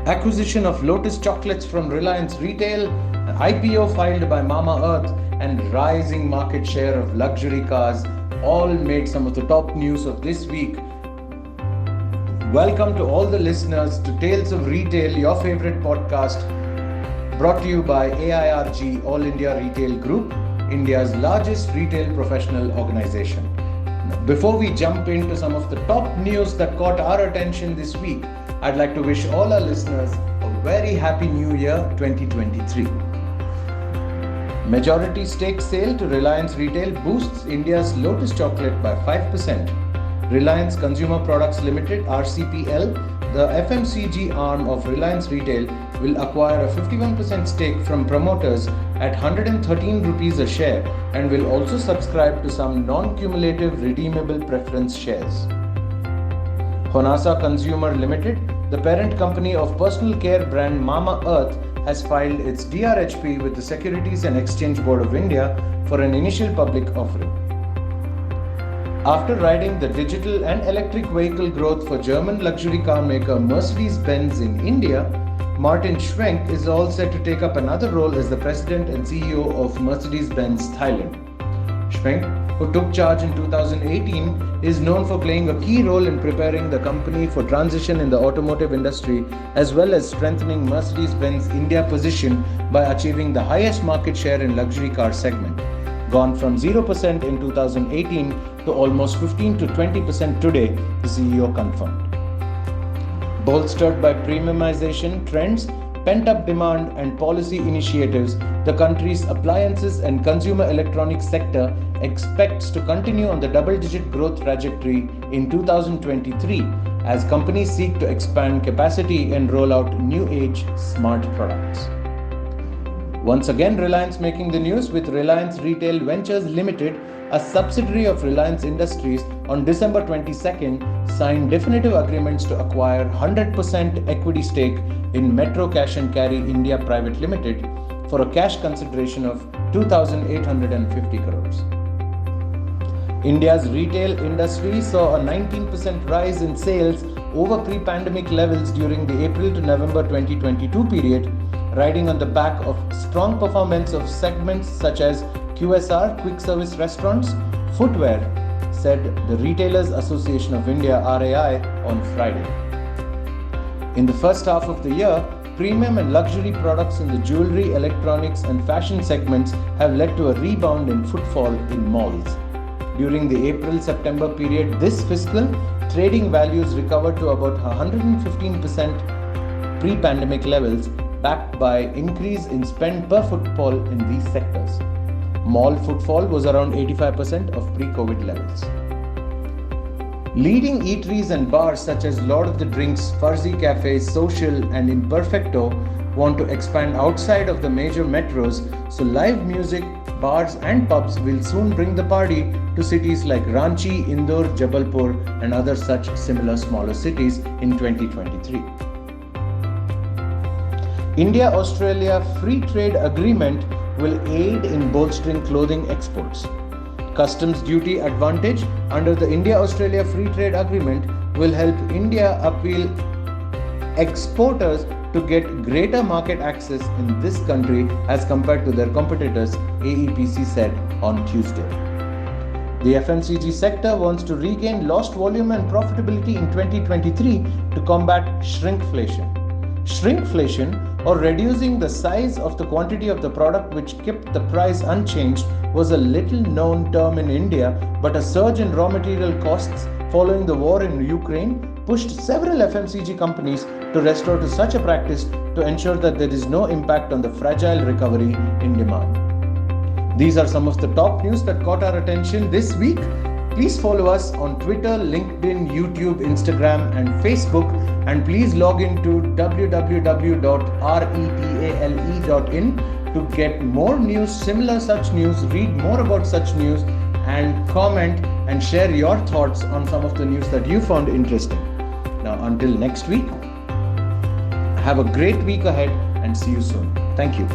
acquisition of Lotus chocolates from Reliance Retail, an IPO filed by Mamaearth, and rising market share of luxury cars all made some of the top news of this week. Welcome to all the listeners to Tales of Retail, your favorite podcast, brought to you by AIRG, All India Retail Group, India's largest retail professional organization. Before we jump into some of the top news that caught our attention this week, I'd like to wish all our listeners a very happy new year 2023. Majority stake sale to Reliance Retail boosts India's Lotus chocolate by 5%. Reliance Consumer Products Limited (RCPL), the FMCG arm of Reliance Retail, will acquire a 51% stake from promoters at 113 rupees a share and will also subscribe to some non-cumulative redeemable preference shares. Honasa Consumer Limited, the parent company of personal care brand Mamaearth, has filed its DRHP with the Securities and Exchange Board of India for an initial public offering. After riding the digital and electric vehicle growth for German luxury car maker Mercedes-Benz in India, Martin Schwenk is all set to take up another role as the president and CEO of Mercedes-Benz Thailand. Schwenk, who took charge in 2018, is known for playing a key role in preparing the company for transition in the automotive industry, as well as strengthening Mercedes-Benz India position by achieving the highest market share in luxury car segment, gone from 0% in 2018 to almost 15 to 20% today, the CEO confirmed. Bolstered by premiumization trends, pent-up demand and policy initiatives, the country's appliances and consumer electronics sector expects to continue on the double-digit growth trajectory in 2023 as companies seek to expand capacity and roll out new-age smart products. Once again, Reliance making the news with Reliance Retail Ventures Limited, a subsidiary of Reliance Industries, on December 22nd signed definitive agreements to acquire 100% equity stake in Metro Cash and Carry India Private Limited for a cash consideration of 2,850 crores. India's retail industry saw a 19% rise in sales over pre-pandemic levels during the April to November 2022 period, riding on the back of strong performance of segments such as QSR, quick service restaurants, footwear, said the Retailers Association of India (RAI) on Friday. In the first half of the year, premium and luxury products in the jewelry, electronics and fashion segments have led to a rebound in footfall in malls. During the April-September period this fiscal, trading values recovered to about 115% pre-pandemic levels, backed by increase in spend per footfall in these sectors. Mall footfall was around 85% of pre-COVID levels. Leading eateries and bars such as Lord of the Drinks, Fuzzy Cafes, Social and Imperfecto want to expand outside of the major metros, so live music, bars and pubs will soon bring the party to cities like Ranchi, Indore, Jabalpur and other such similar smaller cities in 2023. India-Australia Free Trade Agreement will aid in bolstering clothing exports. Customs duty advantage under the India-Australia Free Trade Agreement will help India appeal exporters to get greater market access in this country as compared to their competitors, AEPC said on Tuesday. The FMCG sector wants to regain lost volume and profitability in 2023 to combat shrinkflation. Shrinkflation, or reducing the size of the quantity of the product which kept the price unchanged, was a little known term in India, but a surge in raw material costs following the war in Ukraine pushed several FMCG companies to resort to such a practice to ensure that there is no impact on the fragile recovery in demand. These are some of the top news that caught our attention this week. Please follow us on Twitter, LinkedIn, YouTube, Instagram and Facebook, and please log into www.retale.in to get more news, similar such news, read more about such news and comment and share your thoughts on some of the news that you found interesting. Now until next week, have a great week ahead and see you soon. Thank you.